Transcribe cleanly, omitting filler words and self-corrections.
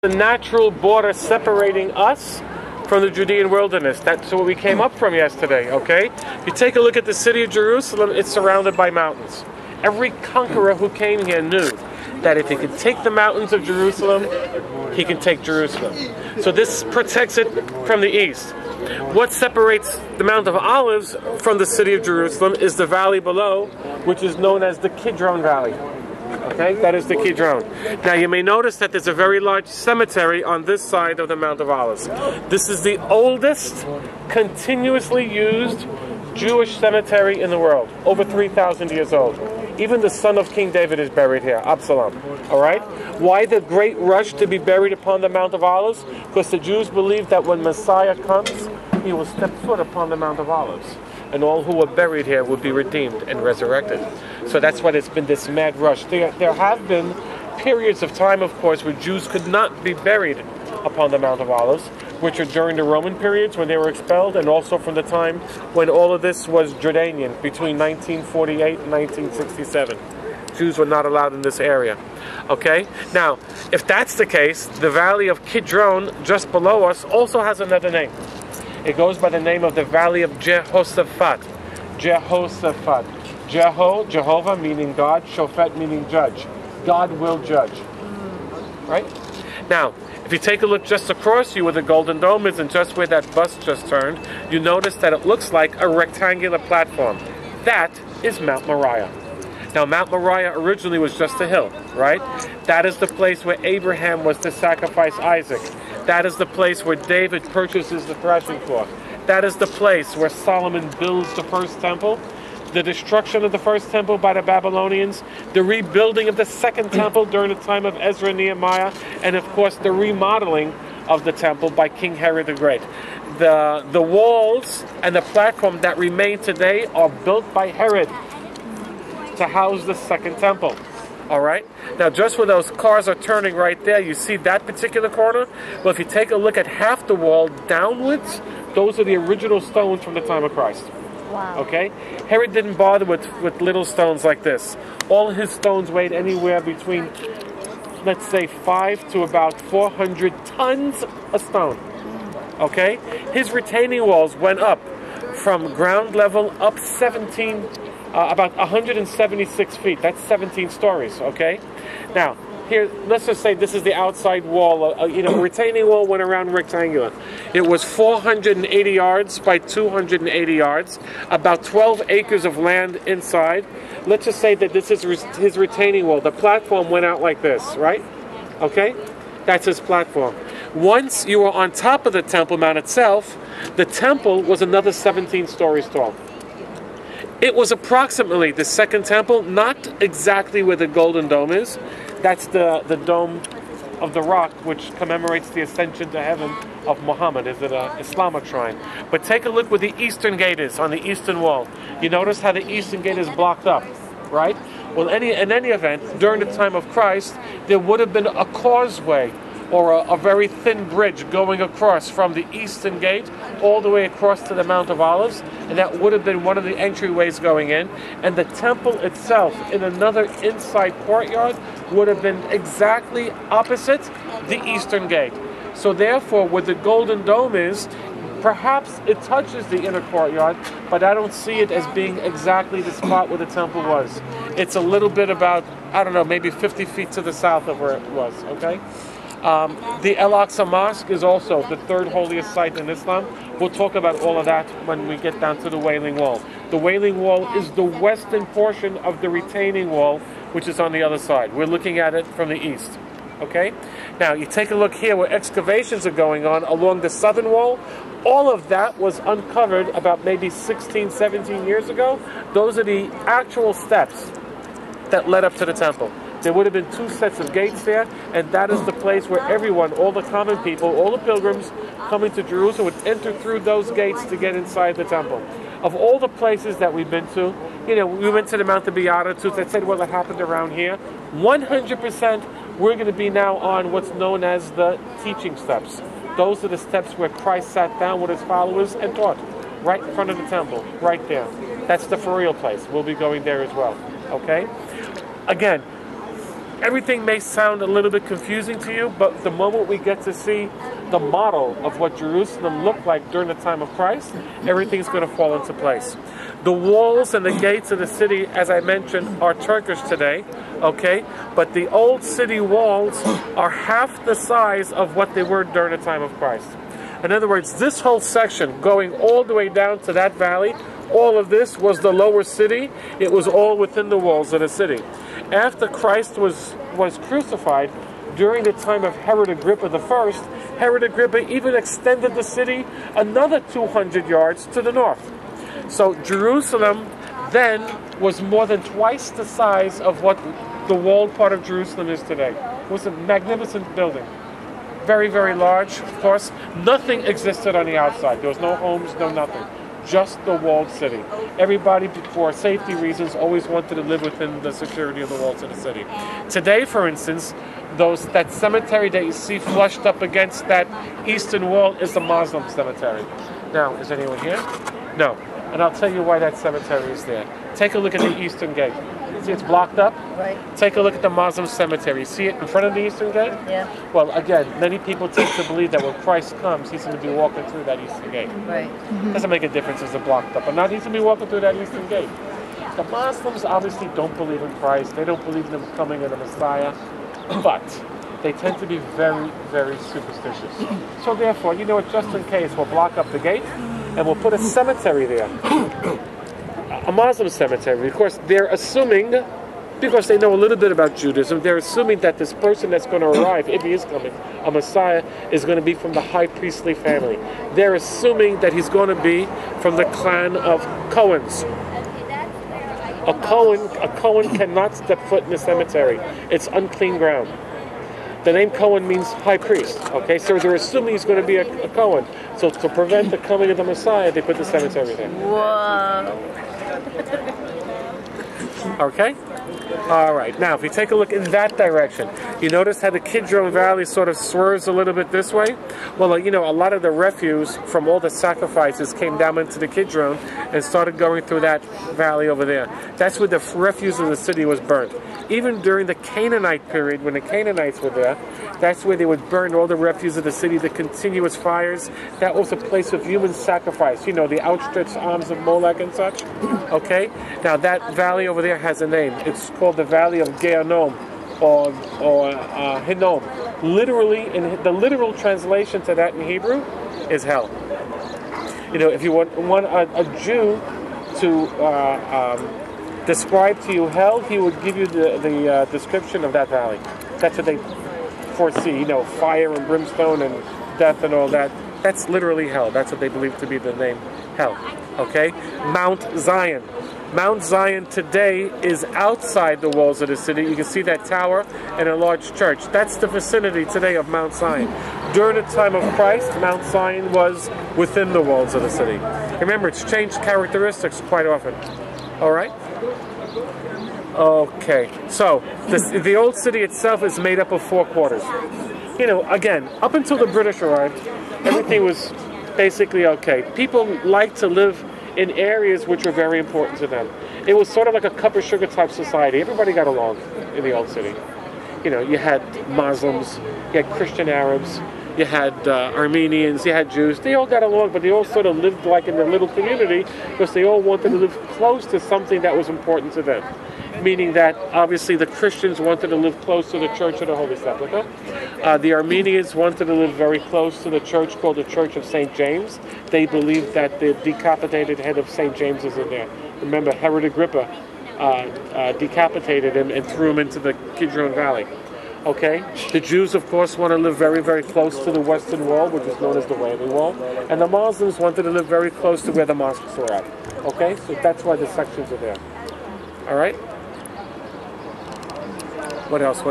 The natural border separating us from the Judean wilderness. That's what we came up from yesterday, okay? If you take a look at the city of Jerusalem, it's surrounded by mountains. Every conqueror who came here knew that if he could take the mountains of Jerusalem, he can take Jerusalem. So this protects it from the east. What separates the Mount of Olives from the city of Jerusalem is the valley below, which is known as the Kidron Valley. Okay, that is the Kidron. Now you may notice that there's a very large cemetery on this side of the Mount of Olives. This is the oldest continuously used Jewish cemetery in the world, over 3,000 years old. Even the son of King David is buried here, Absalom. Alright? Why the great rush to be buried upon the Mount of Olives? Because the Jews believe that when Messiah comes, he will step foot upon the Mount of Olives. And all who were buried here will be redeemed and resurrected. So that's why it's been this mad rush. There have been periods of time, of course, where Jews could not be buried upon the Mount of Olives, which are during the Roman periods when they were expelled, and also from the time when all of this was Jordanian, between 1948 and 1967. Jews were not allowed in this area. Okay? Now, if that's the case, the valley of Kidron, just below us, also has another name. It goes by the name of the Valley of Jehoshaphat. Jehoshaphat. Jehovah meaning God, Shofet meaning judge. God will judge. Right? Now, if you take a look just across you where the Golden Dome is and just where that bus just turned, you notice that it looks like a rectangular platform. That is Mount Moriah. Now, Mount Moriah originally was just a hill, right? That is the place where Abraham was to sacrifice Isaac. That is the place where David purchases the threshing floor. That is the place where Solomon builds the first temple. The destruction of the first temple by the Babylonians, the rebuilding of the second temple during the time of Ezra and Nehemiah, and of course the remodeling of the temple by King Herod the Great. The walls and the platform that remain today are built by Herod to house the second temple. Alright? Now just where those cars are turning right there, you see that particular corner? Well, if you take a look at half the wall downwards, those are the original stones from the time of Christ. Wow. Okay? Herod didn't bother with little stones like this. All his stones weighed anywhere between, let's say, 5 to about 400 tons a stone. Okay? His retaining walls went up from ground level up about 176 feet. That's 17 stories, okay? Now, here, let's just say this is the outside wall. Retaining wall went around rectangular. It was 480 yards by 280 yards, about 12 acres of land inside. Let's just say that this is his retaining wall. The platform went out like this, right? Okay? That's his platform. Once you were on top of the Temple Mount itself, the temple was another 17 stories tall. It was approximately the second temple, not exactly where the Golden Dome is. That's the dome of the rock, which commemorates the ascension to heaven of Muhammad. Is it an Islamic shrine? But take a look where the eastern gate is, on the eastern wall. You notice how the eastern gate is blocked up, right? Well, in any event, during the time of Christ, there would have been a causeway or a very thin bridge going across from the eastern gate all the way across to the Mount of Olives, and that would have been one of the entryways going in. And the temple itself, in another inside courtyard, would have been exactly opposite the eastern gate. So therefore, where the Golden Dome is, perhaps it touches the inner courtyard, but I don't see it as being exactly the spot where the temple was. It's a little bit about, I don't know, maybe 50 feet to the south of where it was, okay? The Al-Aqsa Mosque is also the third holiest site in Islam. We'll talk about all of that when we get down to the Wailing Wall. The Wailing Wall is the western portion of the retaining wall, which is on the other side. We're looking at it from the east. Okay? Now, you take a look here where excavations are going on along the southern wall. All of that was uncovered about maybe 16, 17 years ago. Those are the actual steps that led up to the temple. There would have been 2 sets of gates there, and that is the place where everyone, all the common people, all the pilgrims coming to Jerusalem would enter through those gates to get inside the temple. Of all the places that we've been to, we went to the Mount of Beatitudes. I said, well, it happened around here. 100% we're going to be now on what's known as the teaching steps. Those are the steps where Christ sat down with his followers and taught, right in front of the temple, right there. That's the for real place. We'll be going there as well, okay? Again, everything may sound a little bit confusing to you, but the moment we get to see the model of what Jerusalem looked like during the time of Christ, everything's going to fall into place. The walls and the gates of the city, as I mentioned, are Turkish today, okay? But the old city walls are half the size of what they were during the time of Christ. In other words, this whole section going all the way down to that valley, all of this was the lower city. It was all within the walls of the city. After Christ was crucified, during the time of Herod Agrippa I, Herod Agrippa even extended the city another 200 yards to the north. So Jerusalem then was more than twice the size of what the walled part of Jerusalem is today. It was a magnificent building. Very, very large, of course. Nothing existed on the outside. There was no homes, no nothing. Just the walled city. Everybody, for safety reasons, always wanted to live within the security of the walls of the city. Today, for instance, that cemetery that you see flushed up against that eastern wall is the Muslim cemetery. Now, is anyone here? No. And I'll tell you why that cemetery is there. Take a look at the eastern gate. See it's blocked up? Right. Take a look at the Muslim cemetery. See it in front of the eastern gate? Yeah. Well, again, many people tend to believe that when Christ comes, he's going to be walking through that eastern gate. Right. Doesn't make a difference if it's blocked up or not. He's going to be walking through that eastern gate. The Muslims obviously don't believe in Christ. They don't believe in him coming in the Messiah. But they tend to be very, very superstitious. So therefore, you know what, just in case, we'll block up the gate and we'll put a cemetery there. A Muslim cemetery. Of course, they're assuming, because they know a little bit about Judaism, they're assuming that this person that's going to arrive, if he is coming, a Messiah, is going to be from the high priestly family. They're assuming that he's going to be from the clan of Cohens. A Cohen cannot step foot in the cemetery. It's unclean ground. The name Cohen means high priest. Okay, so they're assuming he's going to be a Cohen. So to prevent the coming of the Messiah, they put the cemetery there. Whoa. Okay? All right. Now, if you take a look in that direction, you notice how the Kidron Valley sort of swerves a little bit this way? Well, you know, a lot of the refuse from all the sacrifices came down into the Kidron and started going through that valley over there. That's where the refuse of the city was burned. Even during the Canaanite period, when the Canaanites were there, that's where they would burn all the refuse of the city, the continuous fires. That was a place of human sacrifice. You know, the outstretched arms of Molech and such. Okay? Now, that valley over there has a name. It's called the Valley of Gehinnom, or Hinnom. Literally, in the literal translation to that in Hebrew is hell. You know, if you want a Jew to describe to you hell, he would give you the description of that valley. That's what they foresee, you know, fire and brimstone and death and all that. That's literally hell. That's what they believe to be the name hell. Okay? Mount Zion. Mount Zion today is outside the walls of the city. You can see that tower and a large church. That's the vicinity today of Mount Zion. During the time of Christ, Mount Zion was within the walls of the city. Remember, it's changed characteristics quite often. All right? Okay. So, the old city itself is made up of 4 quarters. You know, again, up until the British arrived, everything was basically okay. People liked to live in areas which were very important to them. It was sort of like a cup of sugar type society. Everybody got along in the old city. You know, you had Muslims, you had Christian Arabs, you had Armenians, you had Jews. They all got along, but they all sort of lived like in their little community because they all wanted to live close to something that was important to them. Meaning that, obviously, the Christians wanted to live close to the Church of the Holy Sepulchre. The Armenians wanted to live very close to the church called the Church of St. James. They believed that the decapitated head of St. James is in there. Remember, Herod Agrippa decapitated him and threw him into the Kidron Valley. Okay? The Jews, of course, want to live very, very close to the Western Wall, which is known as the Wailing Wall. And the Muslims wanted to live very close to where the mosques were at. Okay? So that's why the sections are there. All right? What else?